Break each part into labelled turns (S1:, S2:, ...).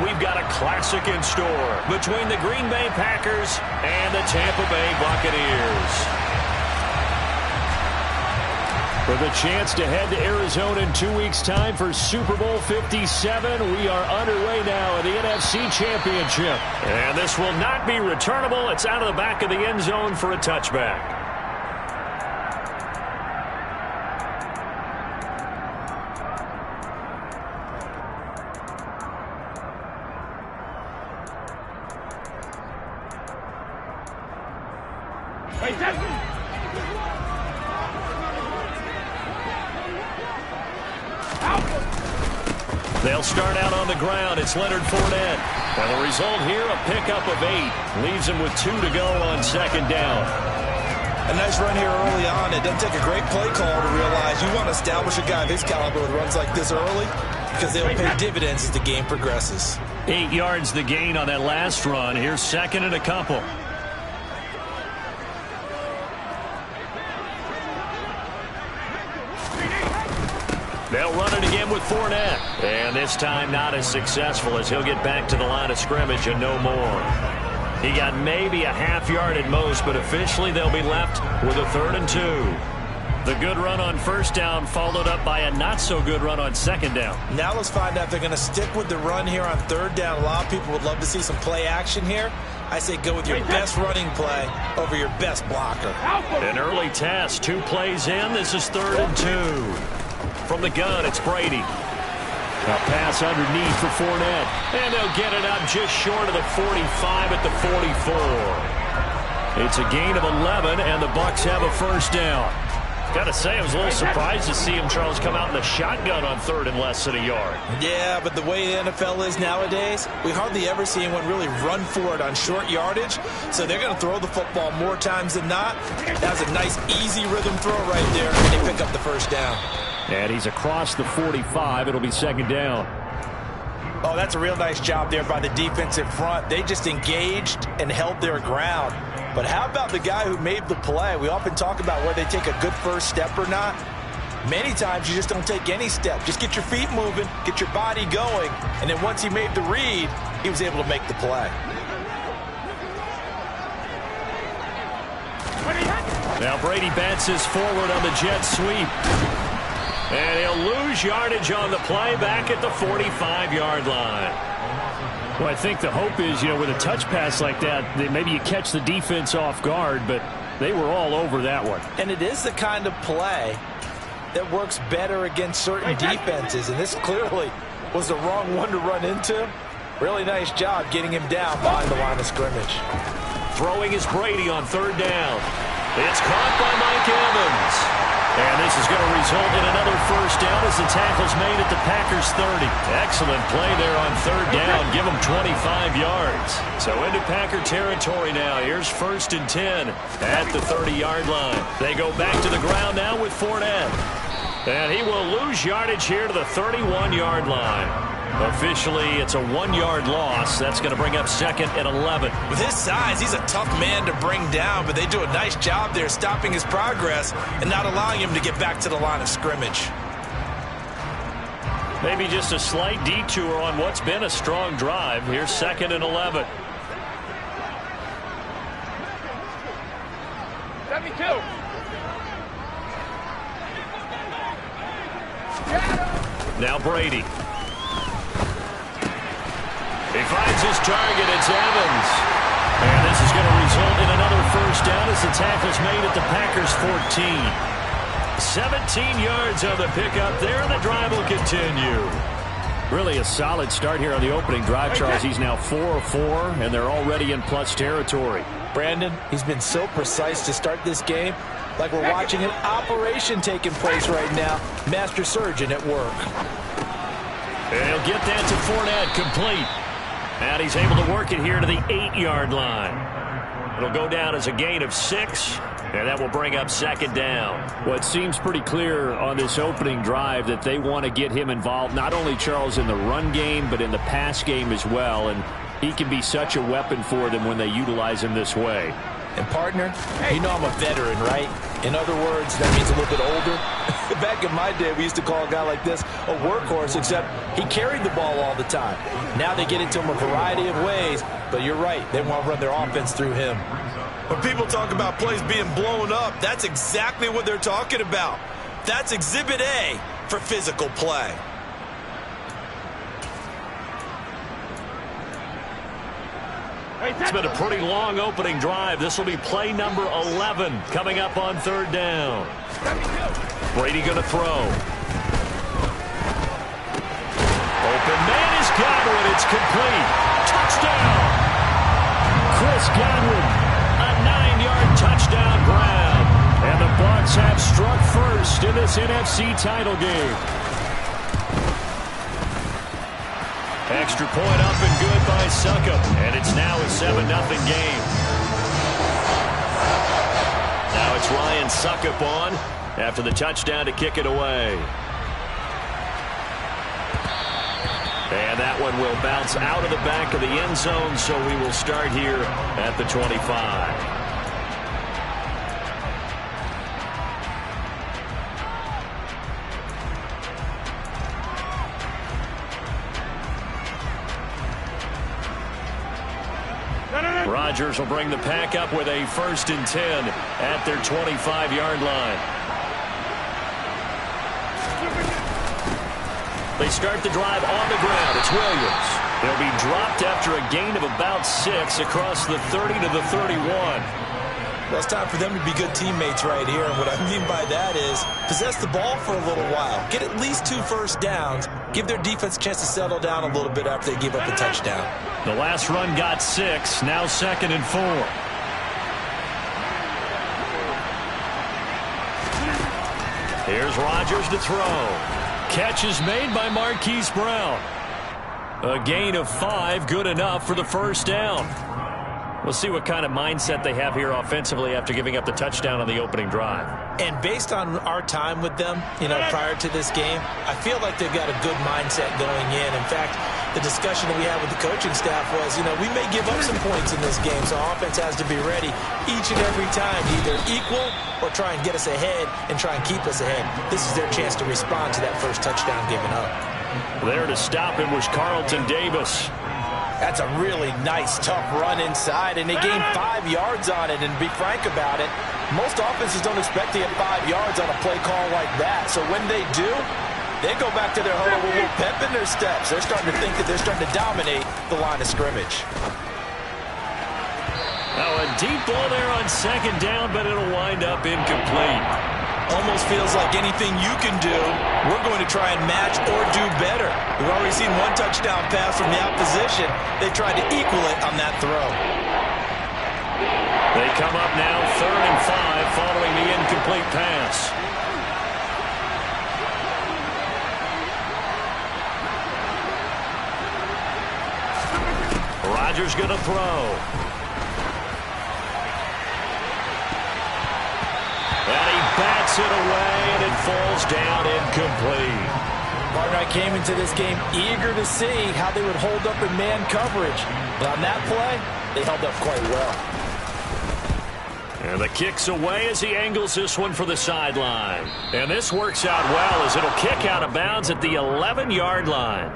S1: we've got a classic in store between the Green Bay Packers and the Tampa Bay Buccaneers. With a chance to head to Arizona in 2 weeks' time for Super Bowl 57, we are underway now in the NFC Championship. And this will not be returnable. It's out of the back of the end zone for a touchback. They'll start out on the ground. It's Leonard Fournette. And the result here, a pickup of 8. Leaves him with 2 to go on second down.
S2: A nice run here early on. It doesn't take a great play call to realize you want to establish a guy of his caliber with runs like this early because they'll pay dividends as the game progresses.
S1: 8 yards the gain on that last run. Here's second and a couple. They'll run it again with Fournette. And this time not as successful as he'll get back to the line of scrimmage and no more. He got maybe a half yard at most, but officially they'll be left with a 3rd and 2. The good run on first down followed up by a not-so-good run on second down.
S2: Now let's find out if they're going to stick with the run here on 3rd down. A lot of people would love to see some play action here. I say go with your best running play over your best blocker.
S1: An early test. 2 plays in. This is 3rd and 2. From the gun, it's Brady. A pass underneath for Fournette. And they'll get it up just short of the 45 at the 44. It's a gain of 11, and the Bucs have a first down. Got to say, I was a little surprised to see him, Charles, come out in the shotgun on 3rd and less than a yard.
S2: Yeah, but the way the NFL is nowadays, we hardly ever see anyone really run for it on short yardage. So they're going to throw the football more times than not. That was a nice, easy rhythm throw right there, and they pick up the first down.
S1: And he's across the 45. It'll be second down.
S2: Oh, that's a real nice job there by the defensive front. They just engaged and held their ground. But how about the guy who made the play? We often talk about whether they take a good first step or not. Many times you just don't take any step. Just get your feet moving, get your body going, and then once he made the read, he was able to make the play.
S1: Now Brady bounces forward on the jet sweep. And he'll lose yardage on the play back at the 45-yard line. Well, I think the hope is, with a touch pass like that, that maybe you catch the defense off guard, but they were all over that one.
S2: And it is the kind of play that works better against certain defenses, and this clearly was the wrong one to run into. Really nice job getting him down behind the line of scrimmage.
S1: Throwing is Brady on 3rd down. It's caught by Mike Evans. And this is going to result in another first down as the tackle's made at the Packers 30. Excellent play there on 3rd down. Give them 25 yards. So into Packer territory now. Here's 1st and 10 at the 30-yard line. They go back to the ground now with Fournette. And he will lose yardage here to the 31-yard line. Officially, it's a 1-yard loss. That's going to bring up 2nd and 11.
S2: With his size, he's a tough man to bring down, but they do a nice job there stopping his progress and not allowing him to get back to the line of scrimmage.
S1: Maybe just a slight detour on what's been a strong drive. Here's 2nd and 11.
S3: 72.
S1: Now Brady. He finds his target. It's Evans. And this is going to result in another first down as the tackle's made at the Packers 14. 17 yards on the pickup there. The drive will continue. Really a solid start here on the opening drive, Charles. He's now 4 of 4, and they're already in plus territory.
S2: Brandon, he's been so precise to start this game, like we're watching an operation taking place right now. Master surgeon at work.
S1: And he'll get that to Fournette, complete. And he's able to work it here to the 8-yard line. It'll go down as a gain of 6, and that will bring up 2nd down.
S4: Well, it seems pretty clear on this opening drive that they want to get him involved, not only, Charles, in the run game, but in the pass game as well. And he can be such a weapon for them when they utilize him this way.
S2: And partner, you know I'm a veteran, right? In other words, that means a little bit older. Back in my day, we used to call a guy like this a workhorse, except he carried the ball all the time. Now they get it to him a variety of ways, but you're right. They want to run their offense through him.
S3: When people talk about plays being blown up, that's exactly what they're talking about. That's Exhibit A for physical play.
S1: It's been a pretty long opening drive. This will be play number 11 coming up on third down. Brady going to throw. Open man is Godwin. It's complete. Touchdown. Chris Godwin, a 9-yard touchdown grab. And the Bucs have struck first in this NFC title game. Extra point up and good by Succop. And it's now a 7-0 game. Now it's Ryan Succop on after the touchdown to kick it away. And that one will bounce out of the back of the end zone, so we will start here at the 25. Rodgers will bring the pack up with a 1st and 10 at their 25-yard line. They start the drive on the ground. It's Williams. They'll be dropped after a gain of about 6 across the 30 to the 31.
S2: Well, it's time for them to be good teammates right here. And what I mean by that is possess the ball for a little while. Get at least 2 first downs. Give their defense a chance to settle down a little bit after they give up a touchdown.
S1: The last run got 6. Now 2nd and 4. Here's Rodgers to throw. Catch is made by Marquise Brown. A gain of 5, good enough for the 1st down. We'll see what kind of mindset they have here offensively after giving up the touchdown on the opening drive.
S2: And based on our time with them, prior to this game, I feel like they've got a good mindset going in. In fact, the discussion that we had with the coaching staff was, we may give up some points in this game, so offense has to be ready each and every time to either equal or try and get us ahead and try and keep us ahead. This is their chance to respond to that first touchdown given up.
S1: There to stop him was Carlton Davis.
S2: That's a really nice, tough run inside, and they gained 5 yards on it. And to be frank about it, most offenses don't expect to get 5 yards on a play call like that. So when they do, they go back to their huddle with a little pep in their steps. They're starting to think that they're starting to dominate the line of scrimmage.
S1: Now a deep ball there on 2nd down, but it'll wind up incomplete.
S2: Almost feels like anything you can do, we're going to try and match or do better. We've already seen 1 touchdown pass from the opposition. They tried to equal it on that throw.
S1: They come up now 3rd and 5 following the incomplete pass. Rodgers going to throw. And he bats it away, and it falls down incomplete.
S2: Partner, I came into this game eager to see how they would hold up in man coverage. But on that play, they held up quite well.
S1: And the kick's away as he angles this one for the sideline. And this works out well as it'll kick out of bounds at the 11-yard line.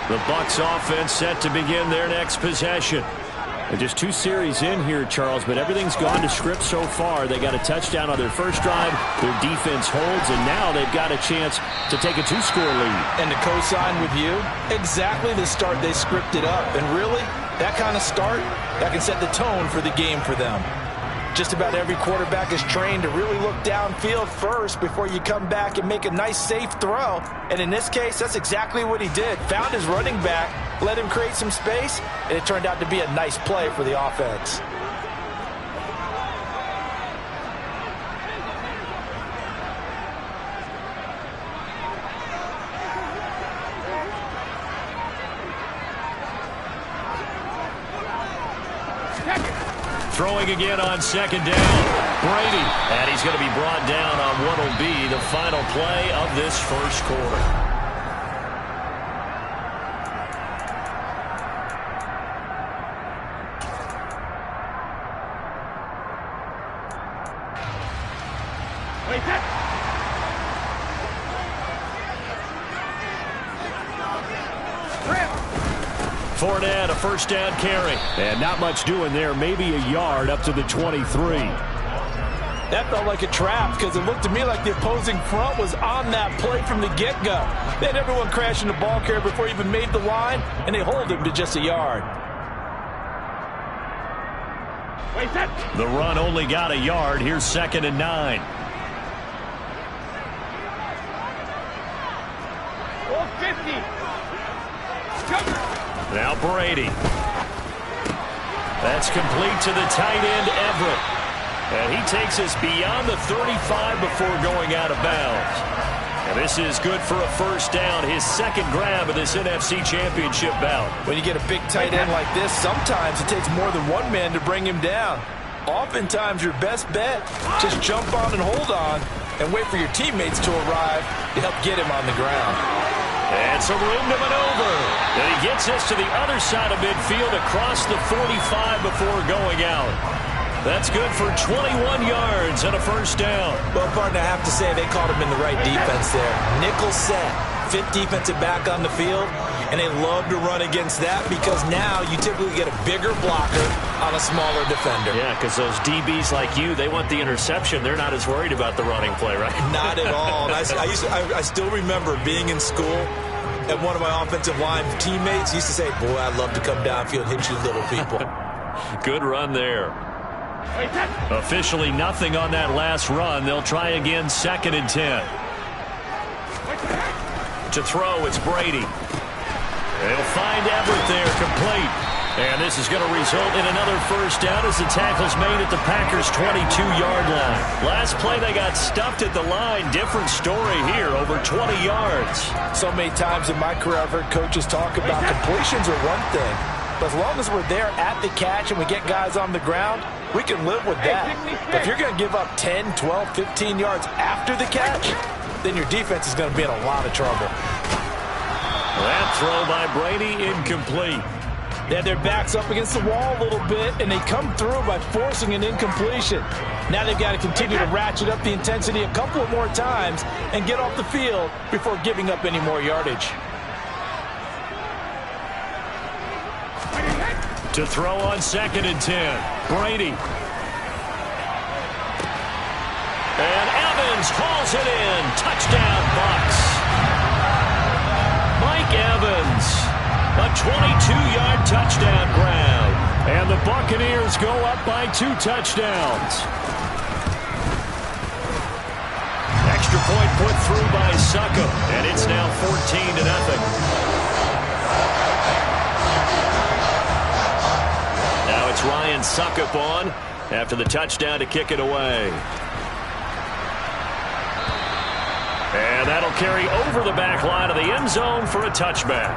S1: The Bucs offense set to begin their next possession. And just 2 series in here, Charles, but everything's gone to script so far. They got a touchdown on their first drive. Their defense holds, and now they've got a chance to take a 2-score lead.
S2: And to co-sign with you, exactly the start they scripted up. And really, that kind of start, that can set the tone for the game for them. Just about every quarterback is trained to really look downfield first before you come back and make a nice, safe throw. And in this case, that's exactly what he did. Found his running back, let him create some space, and it turned out to be a nice play for the offense.
S1: Throwing again on 2nd down. Brady. And he's going to be brought down on what will be the final play of this first quarter. Fournette, a first down carry.
S4: And not much doing there. Maybe a yard up to the 23.
S2: That felt like a trap because it looked to me like the opposing front was on that play from the get-go. They had everyone crashing the ball carrier before he even made the line, and they hold him to just a yard.
S1: The run only got a yard. Here's 2nd and 9. Now Brady. That's complete to the tight end, Everett. And he takes us beyond the 35 before going out of bounds. And this is good for a first down, his second grab of this NFC Championship bout.
S2: When you get a big tight end like this, sometimes it takes more than one man to bring him down. Oftentimes, your best bet, just jump on and hold on and wait for your teammates to arrive to help get him on the ground.
S1: And some room to maneuver. And he gets us to the other side of midfield across the 45 before going out. That's good for 21 yards and a first down.
S2: Well, partner, I have to say they caught him in the right defense there. Nickel set, fifth defensive back on the field, and they love to run against that because now you typically get a bigger blocker on a smaller defender.
S4: Yeah, because those DBs like you, they want the interception. They're not as worried about the running play, right?
S2: Not at all. And I still remember being in school, and one of my offensive line teammates used to say, boy, I'd love to come downfield and hit you little people.
S1: Good run there. Officially nothing on that last run. They'll try again, 2nd and 10. To throw, it's Brady. They'll find Everett there, complete. And this is going to result in another first down as the tackle's made at the Packers' 22-yard line. Last play, they got stuffed at the line. Different story here, over 20 yards.
S2: So many times in my career, I've heard coaches talk about completions are one thing. But as long as we're there at the catch and we get guys on the ground, we can live with that. But if you're going to give up 10, 12, 15 yards after the catch, then your defense is going to be in a lot of trouble.
S1: That throw by Brady, incomplete.
S2: They had their backs up against the wall a little bit, and they come through by forcing an incompletion. Now they've got to continue to ratchet up the intensity a couple of more times and get off the field before giving up any more yardage.
S1: To throw on 2nd and 10. Brady. And Evans hauls it in. Touchdown, Bucs. Mike Evans. A 22-yard touchdown grab. And the Buccaneers go up by 2 touchdowns. Extra point put through by Succop. And it's now 14-0. It's Ryan Succop on after the touchdown to kick it away. And that'll carry over the back line of the end zone for a touchback.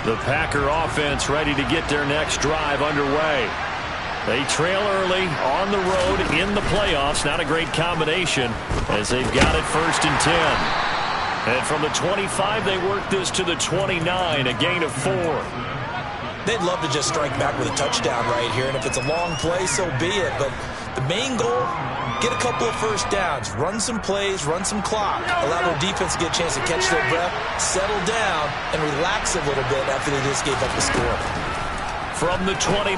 S1: The Packer offense ready to get their next drive underway. They trail early on the road in the playoffs. Not a great combination as they've got it 1st and 10. And from the 25, they work this to the 29, a gain of 4.
S2: They'd love to just strike back with a touchdown right here, and if it's a long play, so be it. But the main goal, get a couple of first downs, run some plays, run some clock, allow their defense to get a chance to catch their breath, settle down, and relax a little bit after they just gave up the score.
S1: From the 29,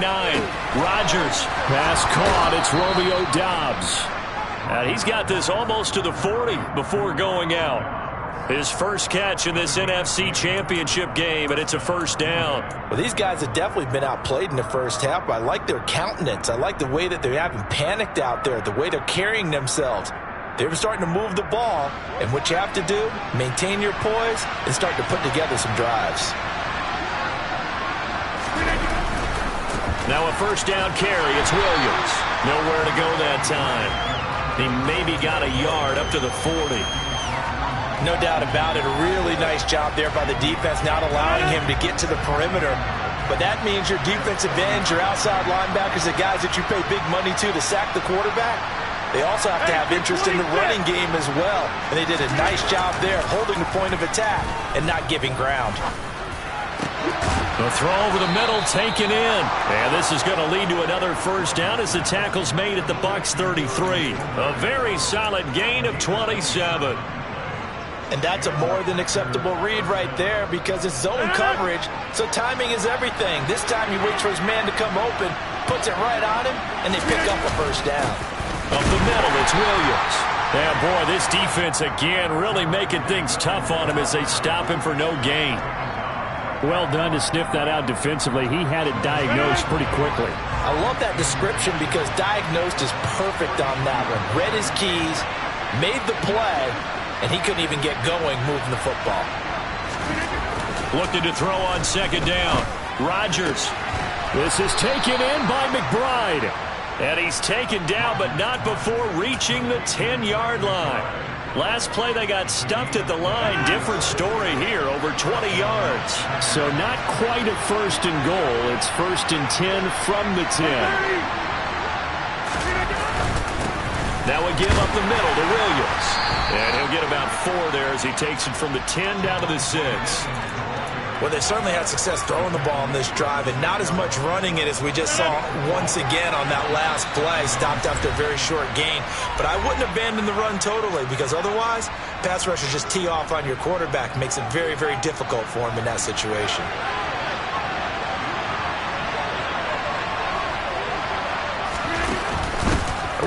S1: Rodgers. Pass caught. It's Romeo Doubs. And he's got this almost to the 40 before going out. His first catch in this NFC Championship game, and it's a first down.
S2: Well, these guys have definitely been outplayed in the first half, but I like their countenance. I like the way that they haven't panicked out there, the way they're carrying themselves. They're starting to move the ball, and what you have to do, maintain your poise and start to put together some drives.
S1: Now a first down carry. It's Williams. Nowhere to go that time. He maybe got a yard up to the 40.
S2: No doubt about it. A really nice job there by the defense, not allowing him to get to the perimeter. But that means your defensive ends, your outside linebackers, the guys that you pay big money to sack the quarterback, they also have to have interest in the running game as well. And they did a nice job there holding the point of attack and not giving ground.
S1: The throw over the middle taken in. And this is going to lead to another first down as the tackle's made at the Bucs 33. A very solid gain of 27.
S2: And that's a more than acceptable read right there because it's zone coverage, so timing is everything. This time he waits for his man to come open, puts it right on him, and they pick up a first down.
S1: Up the middle, it's Williams. Yeah, boy, this defense again really making things tough on him as they stop him for no gain.
S4: Well done to sniff that out defensively. He had it diagnosed pretty quickly.
S2: I love that description because diagnosed is perfect on that one. Read his keys, made the play, and he couldn't even get going moving the football.
S1: Looking to throw on second down. Rodgers.
S4: This is taken in by McBride.
S1: And he's taken down, but not before reaching the 10-yard line. Last play, they got stuffed at the line. Different story here, over 20 yards.
S4: So not quite a first and goal. It's first and 10 from the 10.
S1: Now we give up the middle to Williams. And he'll get about 4 there as he takes it from the 10 down to the 6.
S2: Well, they certainly had success throwing the ball on this drive and not as much running it as we just saw once again on that last play. Stopped after a very short gain. But I wouldn't abandon the run totally because otherwise, pass rushers just tee off on your quarterback. Makes it very, very difficult for him in that situation.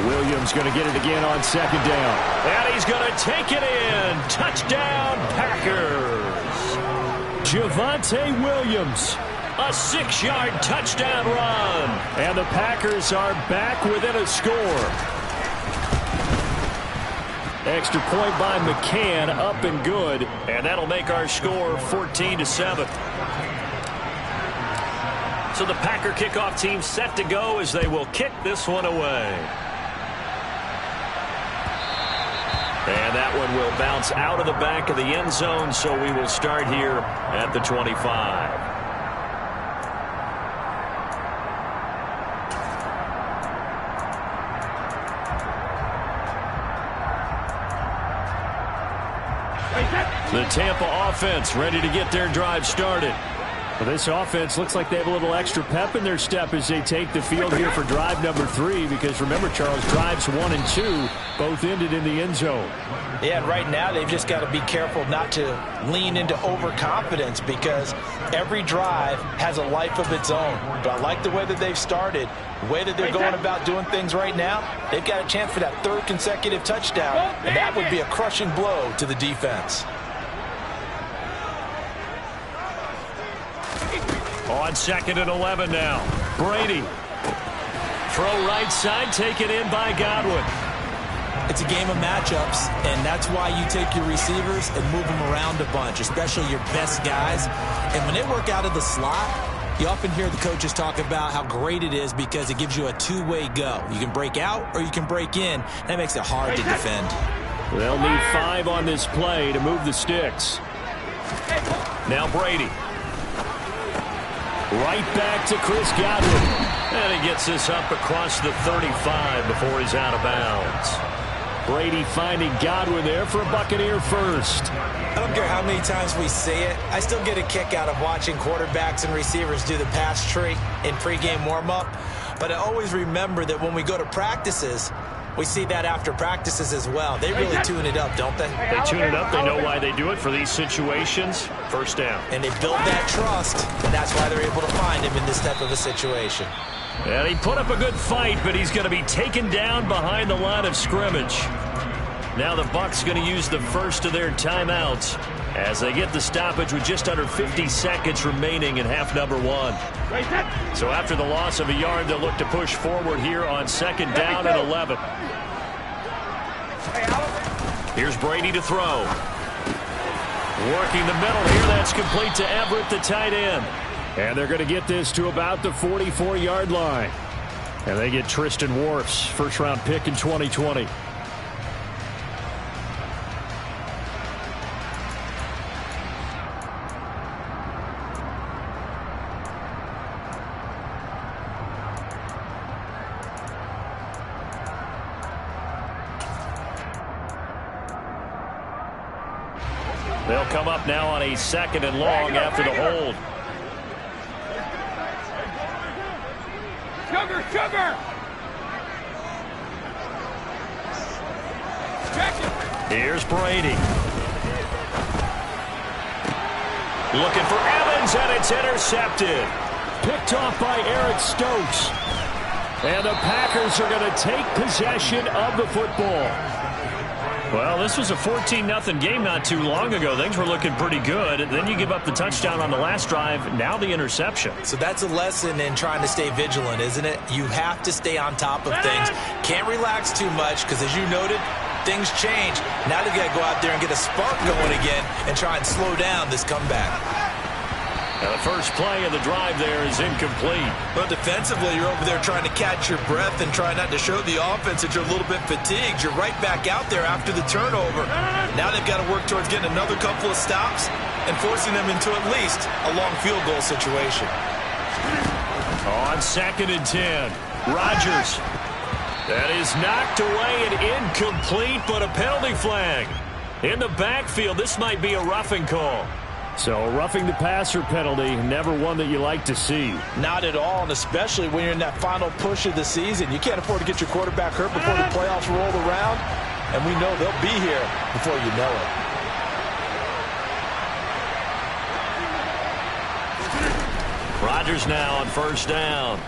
S4: Williams going to get it again on second down.
S1: And he's going to take it in. Touchdown, Packers.
S4: Javonte Williams.
S1: A 6-yard touchdown run.
S4: And the Packers are back within a score. Extra point by McCann, up and good.
S1: And that'll make our score 14-7. So the Packer kickoff team set to go as they will kick this one away. And that one will bounce out of the back of the end zone, so we will start here at the 25. The Tampa offense ready to get their drive started.
S4: Well, this offense looks like they have a little extra pep in their step as they take the field here for drive number 3. Because remember, Charles, drives 1 and 2 both ended in the end zone.
S2: Yeah, and right now they've just got to be careful not to lean into overconfidence because every drive has a life of its own. But I like the way that they've started, the way that they're going about doing things right now. They've got a chance for that 3rd consecutive touchdown, and that would be a crushing blow to the defense.
S1: On 2nd and 11 now. Brady. Throw right side, taken in by Godwin.
S5: It's a game of matchups, and that's why you take your receivers and move them around a bunch, especially your best guys. And when they work out of the slot, you often hear the coaches talk about how great it is because it gives you a two-way go. You can break out or you can break in. That makes it hard to defend.
S4: They'll need 5 on this play to move the sticks.
S1: Now Brady.
S4: Right back to Chris Godwin.
S1: And he gets this up across the 35 before he's out of bounds.
S4: Brady finding Godwin there for a Buccaneer first.
S5: I don't care how many times we say it. I still get a kick out of watching quarterbacks and receivers do the pass tree in pregame warm-up. But I always remember that when we go to practices, we see that after practices as well. They really tune it up, don't they?
S1: They tune it up. They know why they do it for these situations. First down.
S5: And they build that trust, and that's why they're able to find him in this type of a situation.
S1: And he put up a good fight, but he's going to be taken down behind the line of scrimmage. Now the Bucs going to use the first of their timeouts as they get the stoppage with just under 50 seconds remaining in half number 1. So after the loss of a yard, they'll look to push forward here on 2nd down and 11. Here's Brady to throw. Working the middle here. That's complete to Everett, the tight end.
S4: And they're going to get this to about the 44-yard line. And they get Tristan Wirfs, first-round pick in 2020.
S1: They'll come up now on a 2nd and long after the hold. Here's Brady. Looking for Evans, and it's intercepted.
S4: Picked off by Eric Stokes. And the Packers are going to take possession of the football.
S1: Well, this was a 14-0 game not too long ago. Things were looking pretty good. Then you give up the touchdown on the last drive. Now the interception.
S2: So that's a lesson in trying to stay vigilant, isn't it? You have to stay on top of things. Can't relax too much because, as you noted, things change. Now they've got to go out there and get a spark going again and try and slow down this comeback.
S1: Now the first play of the drive there is incomplete.
S3: Well, defensively, you're over there trying to catch your breath and try not to show the offense that you're a little bit fatigued. You're right back out there after the turnover. Now they've got to work towards getting another couple of stops and forcing them into at least a long field goal situation.
S1: On 2nd and 10, Rodgers. That is knocked away and incomplete, but a penalty flag. In the backfield, this might be a roughing call.
S4: So roughing the passer penalty, never one that you like to see.
S2: Not at all, and especially when you're in that final push of the season. You can't afford to get your quarterback hurt before the playoffs roll around, and we know they'll be here before you know it.
S1: Rodgers now on 1st down.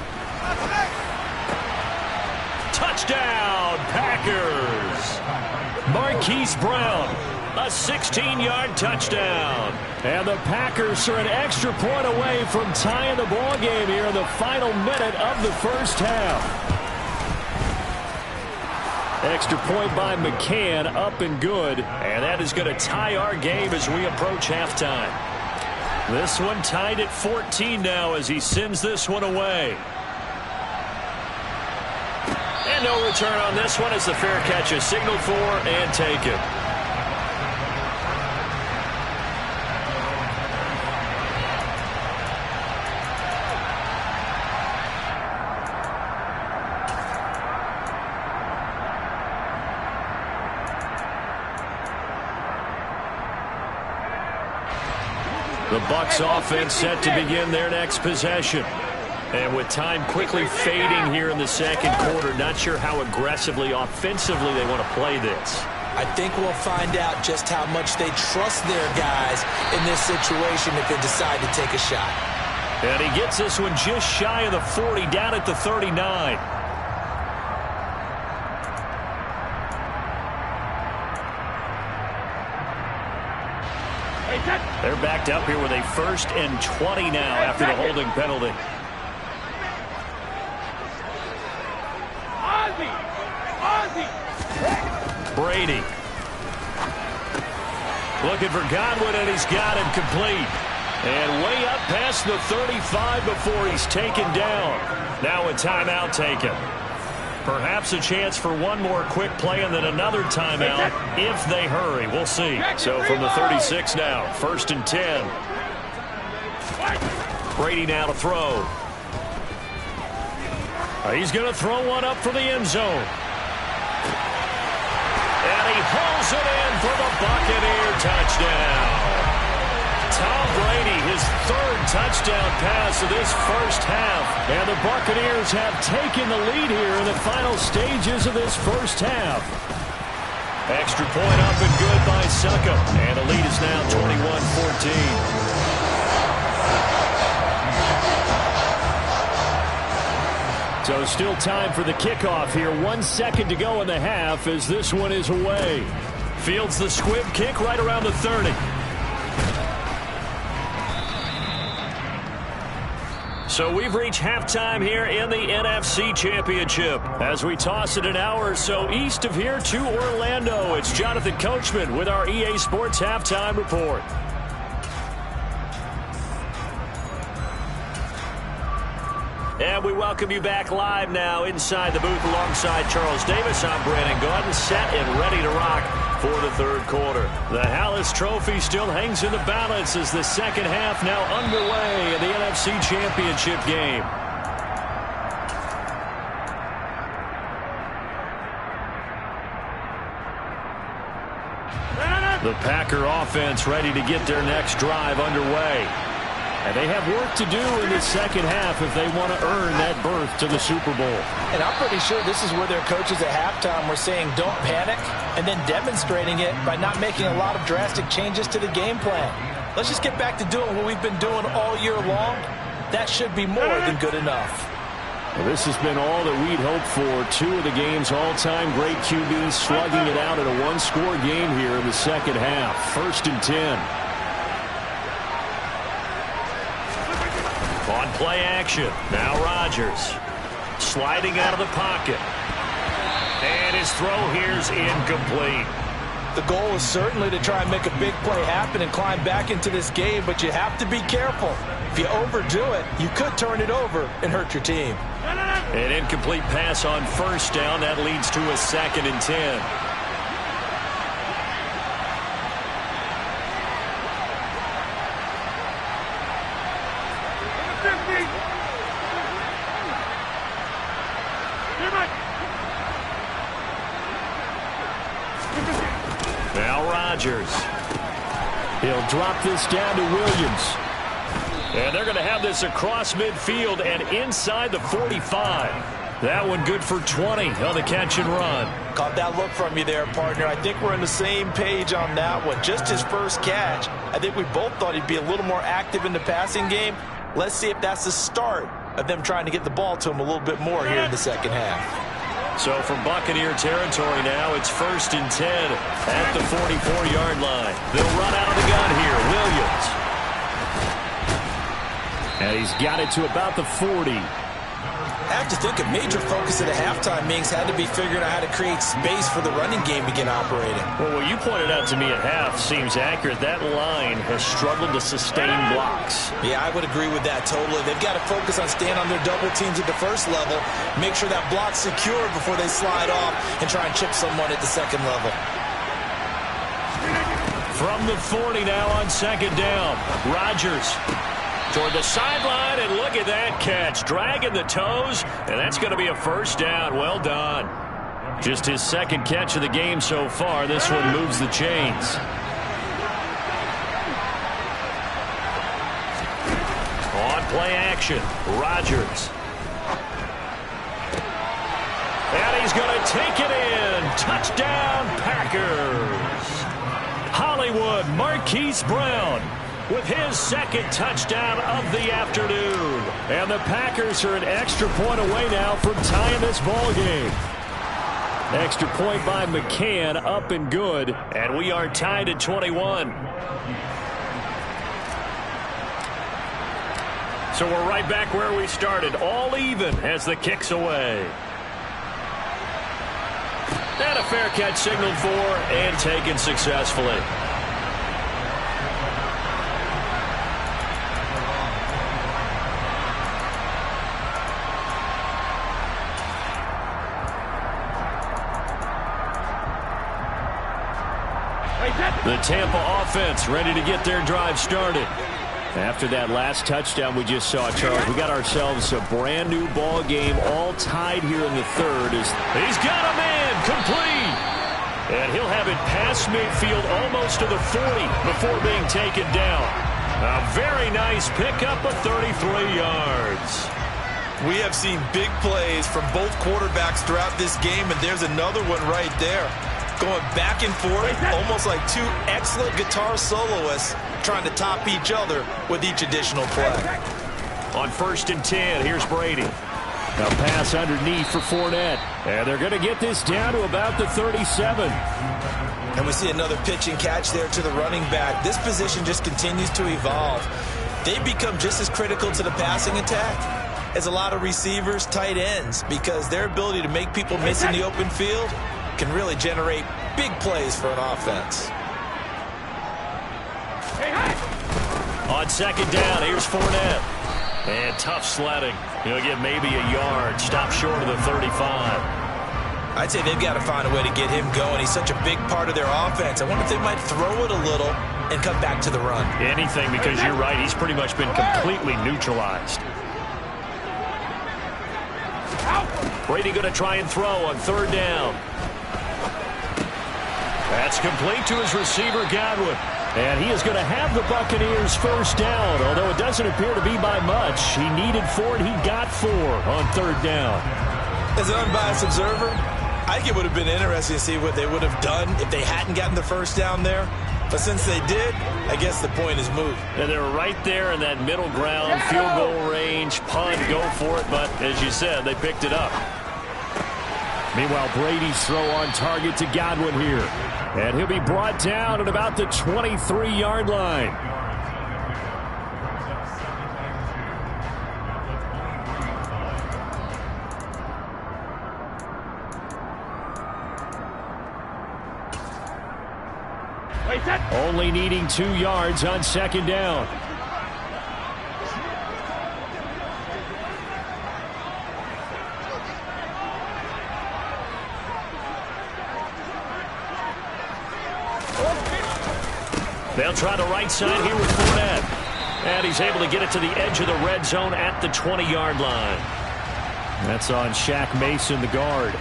S1: Touchdown, Packers! Marquise Brown, a 16-yard touchdown.
S4: And the Packers are an extra point away from tying the ball game here in the final minute of the first half. Extra point by McCann, up and good. And that is going to tie our game as we approach halftime. This one tied at 14 now as he sends this one away.
S1: And no return on this one as the fair catch is signaled for and taken. The Bucs offense set to begin their next possession. And with time quickly fading here in the second quarter, not sure how aggressively, offensively they want to play this.
S2: I think we'll find out just how much they trust their guys in this situation if they decide to take a shot.
S1: And he gets this one just shy of the 40, down at the 39. They're backed up here with a 1st and 20 now after the holding penalty. Brady. Looking for Godwin, and he's got him complete. And way up past the 35 before he's taken down. Now a timeout taken. Perhaps a chance for one more quick play and then another timeout if they hurry. We'll see. So from the 36 now, 1st and 10. Brady now to throw. He's going to throw one up for the end zone. And he hauls it in for the Buccaneer touchdown. Tom Brady, his 3rd touchdown pass of this first half. And the Buccaneers have taken the lead here in the final stages of this first half. Extra point up and good by Succop. And the lead is now 21-14. So still time for the kickoff here. 1 second to go in the half as this one is away. Fields the squib kick right around the 30. So we've reached halftime here in the NFC Championship. As we toss it an hour or so east of here to Orlando, it's Jonathan Coachman with our EA Sports Halftime Report. And we welcome you back live now inside the booth alongside Charles Davis. I'm Brandon Gaudin, set and ready to rock for the 3rd quarter. The Hallis Trophy still hangs in the balance as the second half now underway in the NFC Championship game. The Packer offense ready to get their next drive underway.
S4: And they have work to do in the second half if they want to earn that berth to the Super Bowl.
S2: And I'm pretty sure this is where their coaches at halftime were saying don't panic, and then demonstrating it by not making a lot of drastic changes to the game plan. Let's just get back to doing what we've been doing all year long. That should be more than good enough.
S4: Well, this has been all that we'd hoped for. Two of the game's all-time great QBs slugging it out in a one-score game here in the second half. 1st and 10.
S1: On play action, now Rodgers. Sliding out of the pocket. And his throw here's incomplete.
S2: The goal is certainly to try and make a big play happen and climb back into this game, but you have to be careful. If you overdo it, you could turn it over and hurt your team.
S1: An incomplete pass on 1st down. That leads to a 2nd and 10. Now Rodgers.
S4: He'll drop this down to Williams.
S1: And they're going to have this across midfield and inside the 45. That one good for 20 on the catch and run.
S2: Caught that look from you there, partner. I think we're on the same page on that one. Just his first catch. I think we both thought he'd be a little more active in the passing game. Let's see if that's the start of them trying to get the ball to him a little bit more here in the second half.
S1: So from Buccaneer territory now, it's 1st and 10 at the 44-yard line. They'll run out of the gun here. Williams.
S4: And he's got it to about the 40.
S5: I have to think a major focus of the halftime meetings had to be figuring out how to create space for the running game to get operating.
S1: Well, what you pointed out to me at half seems accurate. That line has struggled to sustain blocks.
S5: Yeah, I would agree with that totally. They've got to focus on staying on their double teams at the first level, make sure that block's secure before they slide off and try and chip someone at the second level.
S1: From the 40 now on 2nd down. Rodgers toward the sideline, and look at that catch. Dragging the toes, and that's going to be a 1st down. Well done. Just his 2nd catch of the game so far. This one moves the chains. On play action, Rodgers. And he's going to take it in. Touchdown, Packers. Hollywood Marquise Brown with his 2nd touchdown of the afternoon.
S4: And the Packers are an extra point away now from tying this ball game. Extra point by McCann, up and good.
S1: And we are tied at 21. So we're right back where we started, all even as the kick's away. And a fair catch signaled for and taken successfully. The Tampa offense ready to get their drive started.
S4: After that last touchdown we just saw, Charles, we got ourselves a brand new ball game, all tied here in the 3rd.
S1: He's got a man complete. And he'll have it past midfield almost to the 40 before being taken down. A very nice pickup of 33 yards.
S3: We have seen big plays from both quarterbacks throughout this game, and there's another one right there. Going back and forth, almost like two excellent guitar soloists trying to top each other with each additional play.
S1: On 1st and 10, here's Brady.
S4: A pass underneath for Fournette. And they're going to get this down to about the 37.
S5: And we see another pitch and catch there to the running back. This position just continues to evolve. They become just as critical to the passing attack as a lot of receivers, tight ends, because their ability to make people miss in the open field can really generate big plays for an offense.
S1: On 2nd down, here's Fournette. And tough sledding. He'll get maybe a yard. Stop short of the 35.
S5: I'd say they've got to find a way to get him going. He's such a big part of their offense. I wonder if they might throw it a little and come back to the run.
S1: Anything, because you're right. He's pretty much been completely neutralized. Brady going to try and throw on 3rd down. That's complete to his receiver, Godwin.
S4: And he is going to have the Buccaneers first down, although it doesn't appear to be by much. He needed 4, and he got 4 on third down.
S3: As an unbiased observer, I think it would have been interesting to see what they would have done if they hadn't gotten the first down there. But since they did, I guess the point is moot.
S4: And they're right there in that middle ground, field goal range, punt, go for it. But as you said, they picked it up. Meanwhile, Brady's throw on target to Godwin here. And he'll be brought down at about the 23-yard line. Only needing 2 yards on second down. They'll try the right side here with Fournette. And he's able to get it to the edge of the red zone at the 20-yard line. That's on Shaq Mason, the guard.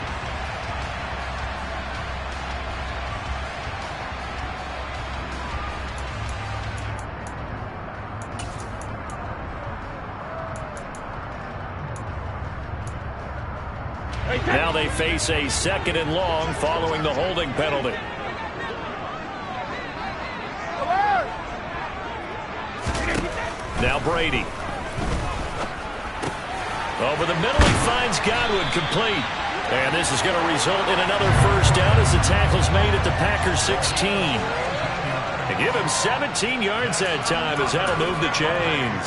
S4: Now they face a 2nd and long following the holding penalty. Now Brady. Over the middle, he finds Godwin complete. And this is going to result in another first down as the tackle's made at the Packers 16. They give him 17 yards that time as that'll move the chains.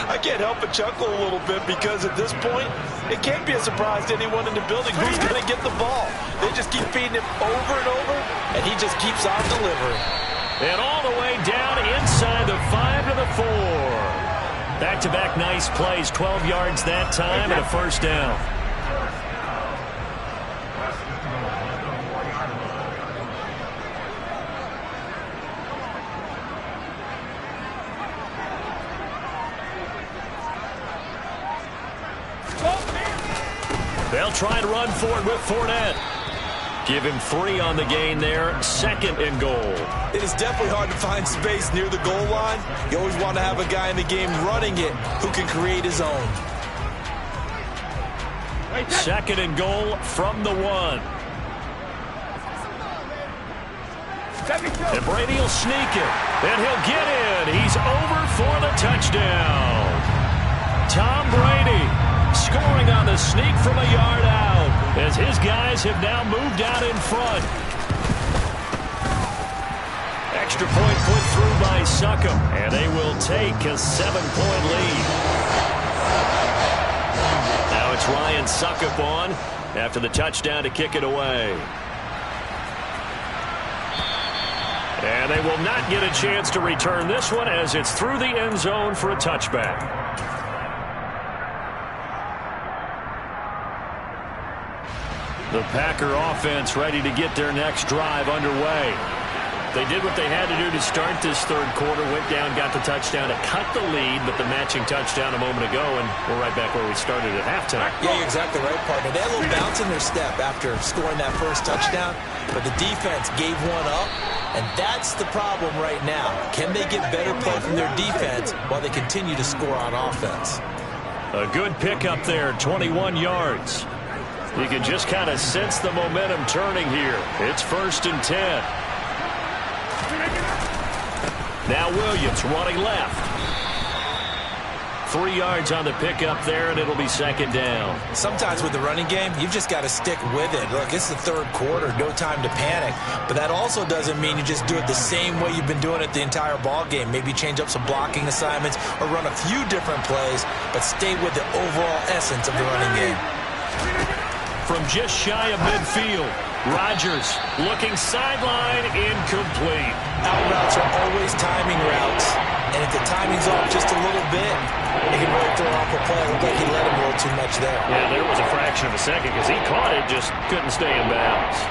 S2: I can't help but chuckle a little bit because at this point, it can't be a surprise to anyone in the building who's going to get the ball. They just keep feeding him over and over, and he just keeps on delivering.
S4: And all the way down inside the 5 to the 4. Back-to-back nice plays, 12 yards that time and a first down. They'll try and run for it with Fournette. Give him 3 on the gain there. 2nd and goal.
S3: It is definitely hard to find space near the goal line. You always want to have a guy in the game running it who can create his own.
S4: 2nd and goal from the 1. And Brady will sneak it. And he'll get in. He's over for the touchdown. Tom Brady scoring on the sneak from a yard out as his guys have now moved out in front. Extra point put through by Succop, and they will take a 7-point lead. Now it's Ryan Succop on after the touchdown to kick it away. And they will not get a chance to return this one as it's through the end zone for a touchback. The Packer offense ready to get their next drive underway. They did what they had to do to start this third quarter, went down, got the touchdown to cut the lead, but the matching touchdown a moment ago, and we're right back where we started at halftime.
S3: Yeah, you're exactly right, partner. They had a little bounce in their step after scoring that first touchdown, but the defense gave one up, and that's the problem right now. Can they get better play from their defense while they continue to score on offense?
S4: A good pickup there, 21 yards. You can just kind of sense the momentum turning here. It's 1st and 10. Now Williams running left. 3 yards on the pickup there, and it'll be 2nd down.
S3: Sometimes with the running game, you've just got to stick with it. Look, it's the third quarter, no time to panic. But that also doesn't mean you just do it the same way you've been doing it the entire ball game. Maybe change up some blocking assignments or run a few different plays, but stay with the overall essence of the running game.
S4: From just shy of midfield, Rodgers looking sideline, incomplete.
S3: Out routes are always timing routes, and if the timing's off just a little bit, it can really throw off a play. It looked like he let him a little too much there.
S4: Yeah, there was a fraction of a second because he caught it, just couldn't stay in bounds.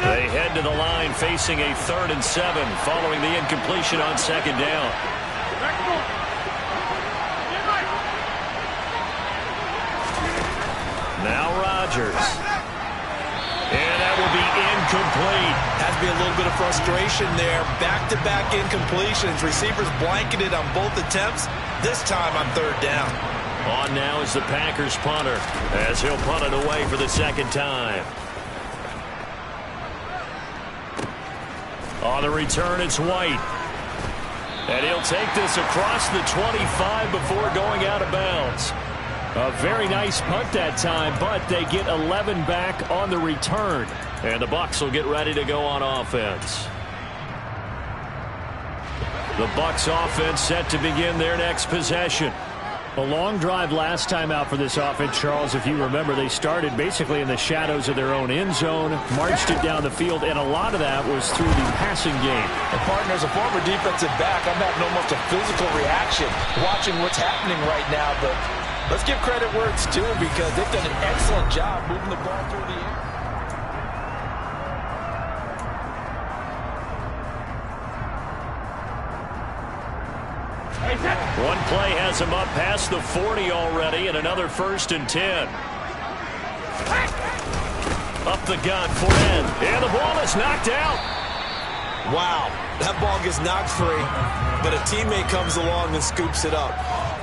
S4: They head to the line facing a 3rd and 7 following the incompletion on 2nd down.
S1: Now Rodgers. And that will be incomplete.
S3: Has to be a little bit of frustration there. Back-to-back incompletions. Receivers blanketed on both attempts. This time on third down.
S1: On now is the Packers punter, as he'll punt it away for the second time. On the return, it's White. And he'll take this across the 25 before going out of bounds. A very nice punt that time, but they get 11 back on the return. And the Bucs will get ready to go on offense. The Bucs offense set to begin their next possession.
S4: A long drive last time out for this offense, Charles. If you remember, they started basically in the shadows of their own end zone, marched it down the field, and a lot of that was through the passing game.
S2: And partner, as a former defensive back, I'm having almost a physical reaction watching what's happening right now. But let's give credit where it's due, because they've done an excellent job moving the ball through the air.
S1: One play has him up past the 40 already, and another 1st and 10. Up the gun for Ed. And the ball is knocked out.
S3: Wow, that ball gets knocked free, but a teammate comes along and scoops it up.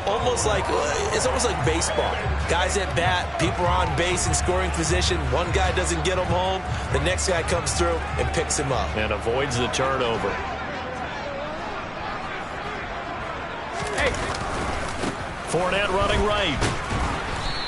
S3: It's almost like baseball. Guys at bat, people are on base in scoring position. One guy doesn't get him home. The next guy comes through and picks him up.
S1: And avoids the turnover. Fournette running right.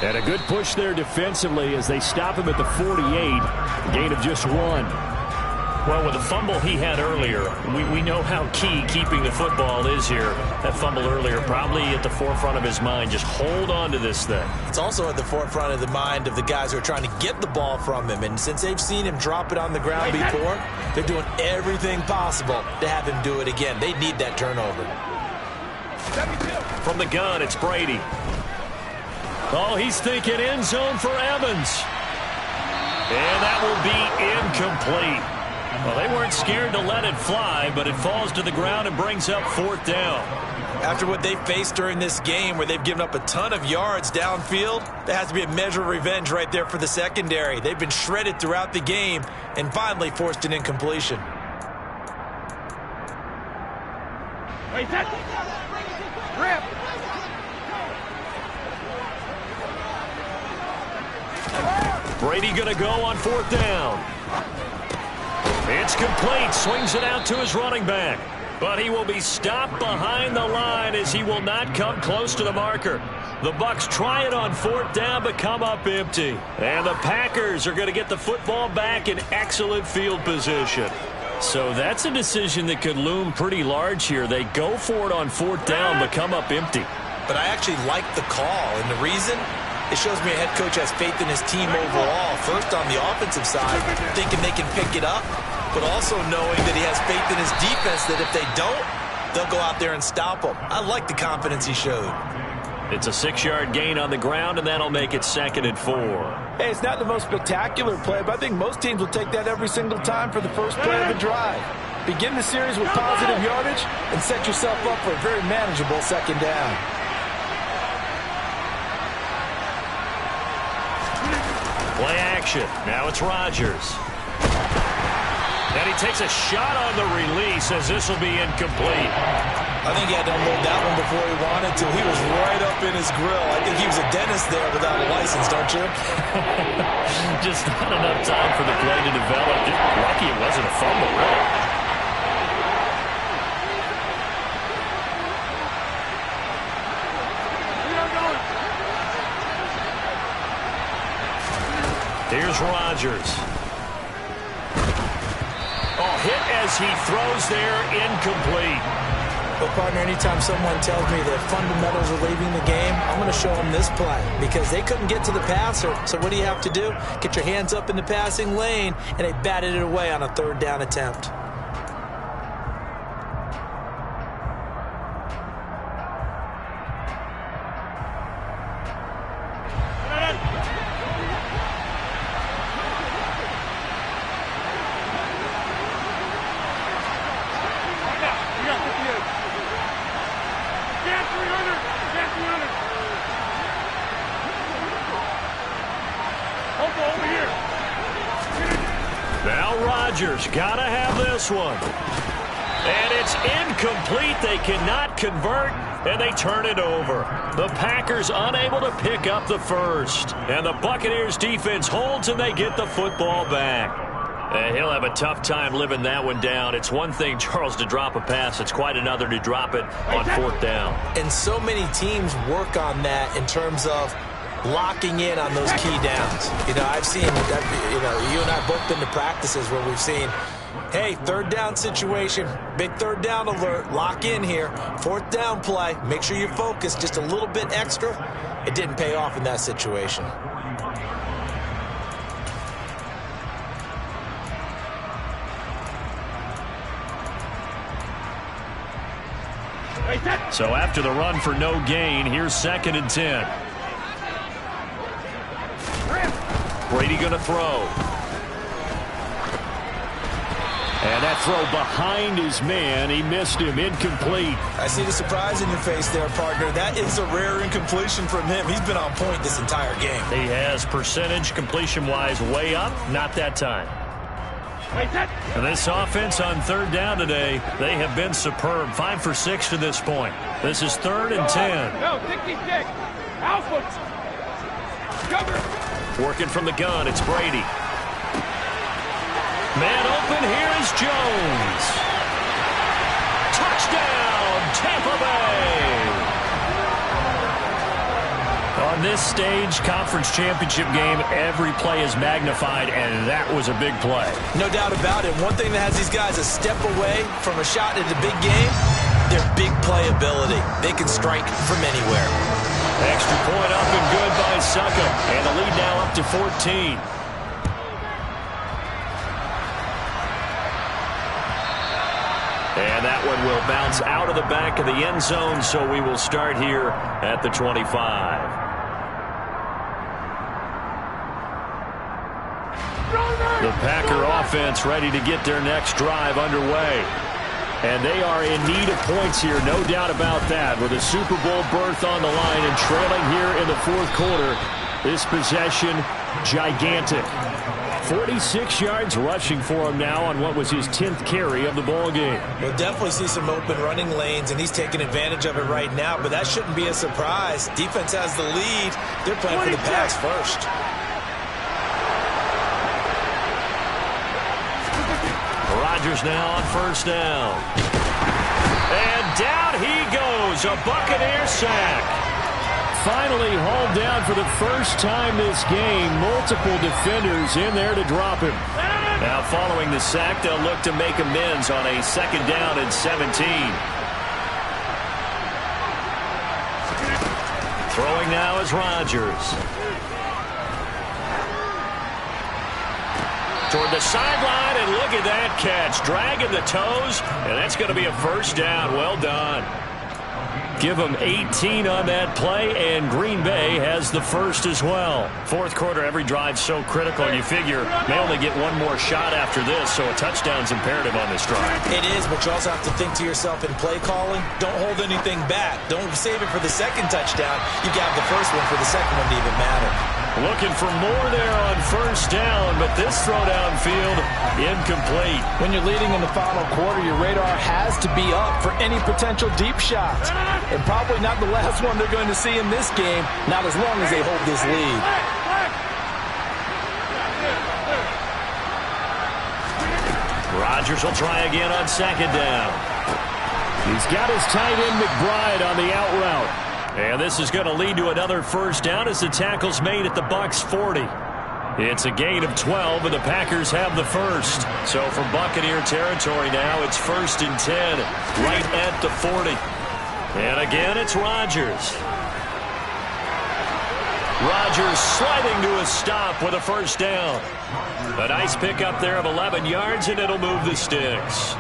S4: And a good push there defensively as they stop him at the 48. A gain of just 1.
S1: Well, with the fumble he had earlier, we know how key keeping the football is here. That fumble earlier probably at the forefront of his mind. Just hold on to this thing.
S3: It's also at the forefront of the mind of the guys who are trying to get the ball from him. And since they've seen him drop it on the ground before, they're doing everything possible to have him do it again. They need that turnover.
S1: From the gun, it's Brady. Oh, he's thinking end zone for Evans. And that will be incomplete. Well, they weren't scared to let it fly, but it falls to the ground and brings up 4th down.
S3: After what they faced during this game, where they've given up a ton of yards downfield, there has to be a measure of revenge right there for the secondary. They've been shredded throughout the game and finally forced an incompletion.
S1: Brady going to go on 4th down. It's complete. Swings it out to his running back. But he will be stopped behind the line as he will not come close to the marker. The Bucs try it on 4th down but come up empty. And the Packers are going to get the football back in excellent field position. So that's a decision that could loom pretty large here. They go for it on 4th down but come up empty.
S3: But I actually like the call, and the reason? It shows me a head coach has faith in his team overall. First on the offensive side, thinking they can pick it up, but also knowing that he has faith in his defense that if they don't, they'll go out there and stop them. I like the confidence he showed.
S1: It's a 6-yard gain on the ground, and that'll make it 2nd and 4.
S2: Hey, it's not the most spectacular play, but I think most teams will take that every single time for the first play of the drive. Begin the series with positive yardage and set yourself up for a very manageable 2nd down.
S1: Play action. Now it's Rodgers. And he takes a shot on the release as this will be incomplete.
S3: I think he had to unload that one before he wanted to. He was right up in his grill. I think he was a dentist there without a license, don't you?
S1: Just not enough time for the play to develop. Just lucky it wasn't a fumble, really. Here's Rodgers. Oh, hit as he throws there, incomplete.
S5: Well, partner, anytime someone tells me that fundamentals are leaving the game, I'm going to show them this play because they couldn't get to the passer. So what do you have to do? Get your hands up in the passing lane, and they batted it away on a 3rd down attempt.
S1: Rodgers got to have this one. And it's incomplete. They cannot convert, and they turn it over. The Packers unable to pick up the first. And the Buccaneers defense holds, and they get the football back. And he'll have a tough time living that one down. It's one thing, Charles, to drop a pass. It's quite another to drop it on fourth down.
S2: And so many teams work on that in terms of locking in on those key downs. I've seen, you and I have both been to practices where we've seen, hey, third down situation, big third down alert, lock in here, fourth down play, make sure you focus just a little bit extra. It didn't pay off in that situation.
S1: So after the run for no gain, here's 2nd and 10. Brady going to throw. And that throw behind his man. He missed him. Incomplete.
S2: I see the surprise in your face there, partner. That is a rare incompletion from him. He's been on point this entire game.
S1: He has percentage completion-wise way up. Not that time. And this offense on third down today, they have been superb. 5 for 6 to this point. This is 3rd and 10.
S6: No, 66. Alpha. Cover.
S1: Working from the gun, it's Brady. Man open, here is Jones. Touchdown, Tampa Bay. On this stage, conference championship game, every play is magnified, and that was a big play.
S2: No doubt about it. One thing that has these guys a step away from a shot at the big game, their big playability. They can strike from anywhere.
S1: Extra point up and good by Succop, and the lead now up to 14. And that one will bounce out of the back of the end zone, so we will start here at the 25. The Packer offense ready to get their next drive underway. And they are in need of points here, no doubt about that. With a Super Bowl berth on the line and trailing here in the fourth quarter, this possession, gigantic. 46 yards rushing for him now on what was his 10th carry of the ball game.
S2: We'll definitely see some open running lanes, and he's taking advantage of it right now, but that shouldn't be a surprise. Defense has the lead. They're playing for the pass first.
S1: Rodgers now on first down. And down he goes, a Buccaneer sack. Finally hauled down for the first time this game. Multiple defenders in there to drop him. Now following the sack, they'll look to make amends on a 2nd down and 17. Throwing now is Rodgers. Toward the sideline, and look at that catch. Dragging the toes, and that's going to be a first down. Well done. Give them 18 on that play, and Green Bay has the first as well. Fourth quarter, every drive's so critical. You figure may only get one more shot after this, so a touchdown's imperative on this drive.
S2: It is, but you also have to think to yourself in play calling, don't hold anything back. Don't save it for the second touchdown. You got the first one for the second one to even matter.
S1: Looking for more there on first down, but this throw downfield incomplete.
S5: When you're leading in the final quarter, your radar has to be up for any potential deep shots. And probably not the last one they're going to see in this game, not as long as they hold this lead.
S1: Rodgers will try again on 2nd down. He's got his tight end McBride on the out route. And this is going to lead to another first down as the tackle's made at the Bucs 40. It's a gain of 12, and the Packers have the first. So for Buccaneer territory now, it's 1st and 10, right at the 40. And again, it's Rodgers. Rodgers sliding to a stop with a first down. A nice pickup there of 11 yards, and it'll move the sticks.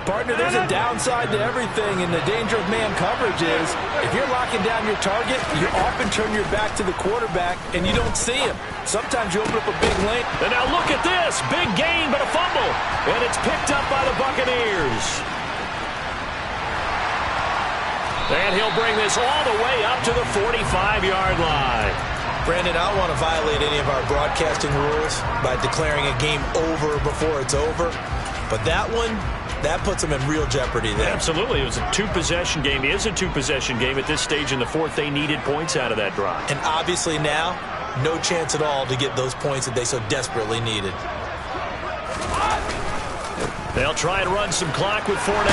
S5: Partner, there's a downside to everything, and the danger of man coverage is if you're locking down your target, you often turn your back to the quarterback, and you don't see him. Sometimes you open up a big lane.
S1: And now look at this. Big gain, but a fumble. And it's picked up by the Buccaneers. And he'll bring this all the way up to the 45-yard line.
S3: Brandon, I don't want to violate any of our broadcasting rules by declaring a game over before it's over. But that one, that puts them in real jeopardy there.
S4: Absolutely. It was a two-possession game. It is a two-possession game at this stage in the fourth. They needed points out of that drive.
S3: And obviously now, no chance at all to get those points that they so desperately needed.
S4: They'll try and run some clock with Fournette.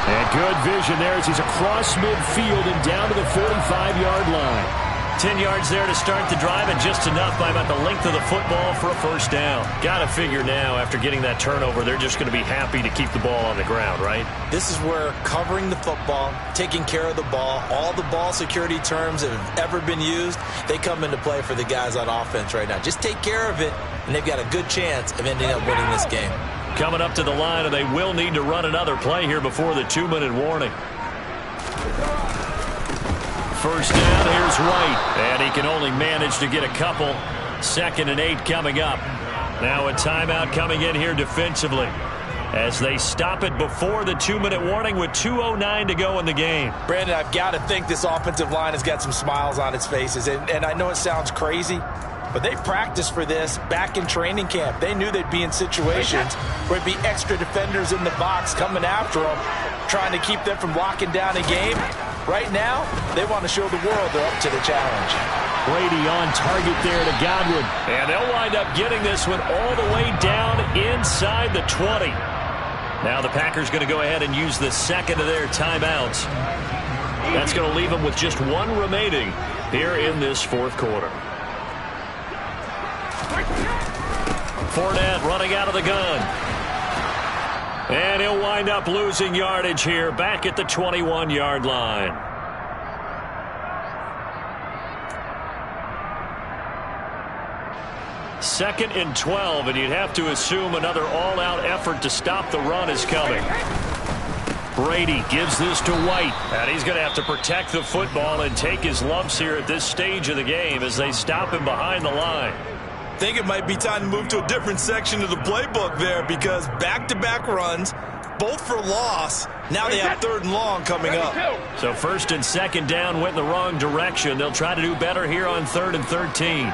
S4: And good vision there as he's across midfield and down to the 45-yard line. 10 yards there to start the drive, and just enough by about the length of the football for a first down. Got to figure now, after getting that turnover, they're just going to be happy to keep the ball on the ground, right?
S3: This is where covering the football, taking care of the ball, all the ball security terms that have ever been used, they come into play for the guys on offense right now. Just take care of it, and they've got a good chance of ending up winning this game.
S4: Coming up to the line, and they will need to run another play here before the 2-minute warning. First down, here's White, and he can only manage to get a couple. 2nd and 8 coming up. Now a timeout coming in here defensively as they stop it before the 2-minute warning with 2:09 to go in the game.
S2: Brandon, I've got to think this offensive line has got some smiles on its faces, and I know it sounds crazy, but they practiced for this back in training camp. They knew they'd be in situations where it'd be extra defenders in the box coming after them, trying to keep them from locking down a game. Right now, they want to show the world they're up to the challenge.
S4: Brady on target there to Godwin. And they'll wind up getting this one all the way down inside the 20. Now the Packers going to go ahead and use the second of their timeouts. That's going to leave them with just one remaining here in this fourth quarter. Fournette running out of the gun. And he'll wind up losing yardage here back at the 21-yard line. Second and 12, and you'd have to assume another all-out effort to stop the run is coming. Brady gives this to White, and he's going to have to protect the football and take his lumps here at this stage of the game as they stop him behind the line.
S3: I think it might be time to move to a different section of the playbook there, because back-to-back runs, both for loss. Now they have 3rd and long coming up.
S4: So 1st and 2nd down went in the wrong direction. They'll try to do better here on 3rd and 13.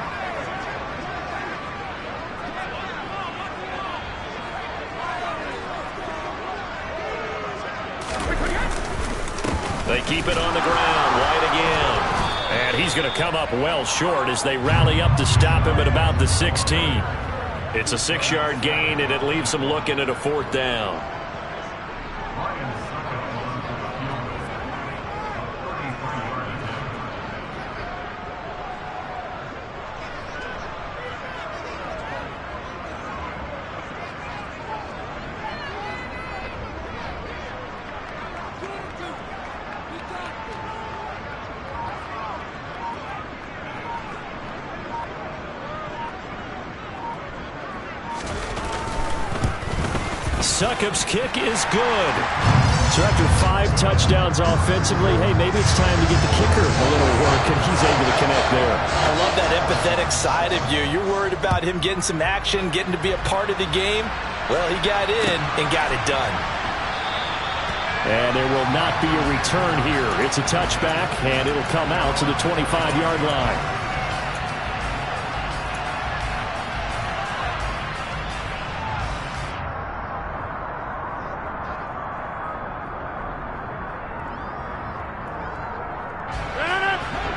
S4: They keep it on the ground. White again. And he's going to come up well short as they rally up to stop him at about the 16. It's a 6-yard gain, and it leaves them looking at a 4th down. Succop's kick is good. So after 5 touchdowns offensively, hey, maybe it's time to get the kicker a little work, and he's able to connect there.
S2: I love that empathetic side of you. You're worried about him getting some action, getting to be a part of the game. Well, he got in and got it done.
S4: And there will not be a return here. It's a touchback, and it'll come out to the 25-yard line.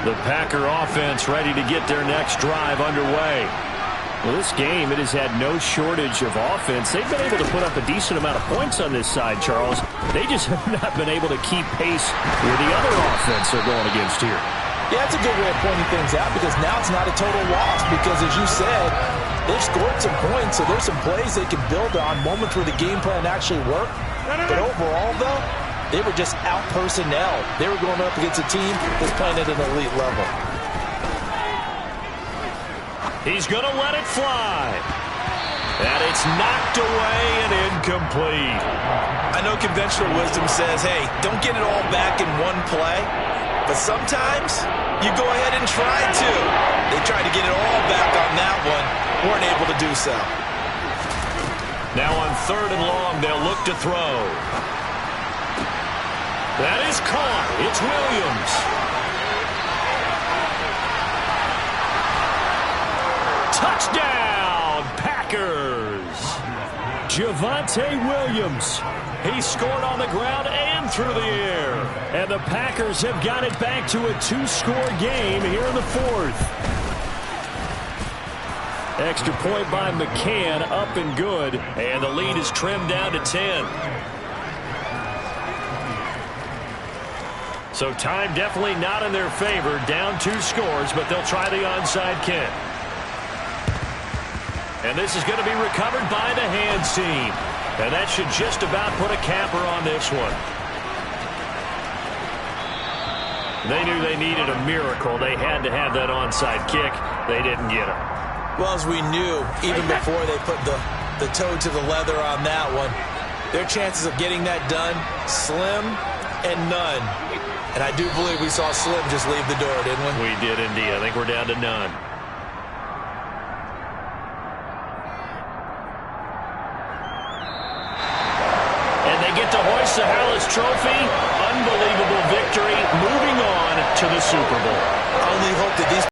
S4: The Packer offense ready to get their next drive underway. Well, this game, it has had no shortage of offense. They've been able to put up a decent amount of points on this side, Charles. They just have not been able to keep pace with the other offense they're going against here.
S2: Yeah, that's a good way of pointing things out, because now it's not a total loss, because as you said, they've scored some points, so there's some plays they can build on, moments where the game plan actually worked. But overall, though, they were just out personnel. They were going up against a team that's playing at an elite level.
S4: He's going to let it fly. And it's knocked away and incomplete.
S3: I know conventional wisdom says, hey, don't get it all back in one play. But sometimes you go ahead and try to. They tried to get it all back on that one. Weren't able to do so.
S4: Now on 3rd and long, they'll look to throw. That is caught. It's Williams. Touchdown, Packers! Javonte Williams. He scored on the ground and through the air. And the Packers have got it back to a 2-score game here in the fourth. Extra point by McCann, up and good. And the lead is trimmed down to 10. So time definitely not in their favor. Down 2 scores, but they'll try the onside kick. And this is going to be recovered by the hands team. And that should just about put a capper on this one. They knew they needed a miracle. They had to have that onside kick. They didn't get it.
S2: Well, as we knew, even before they put the toe to the leather on that one, their chances of getting that done, slim and none. And I do believe we saw Slim just leave the door, didn't we?
S4: We did indeed. I think we're down to none. Get to hoist the Harris Trophy. Unbelievable victory. Moving on to the Super Bowl.
S2: I only hope that these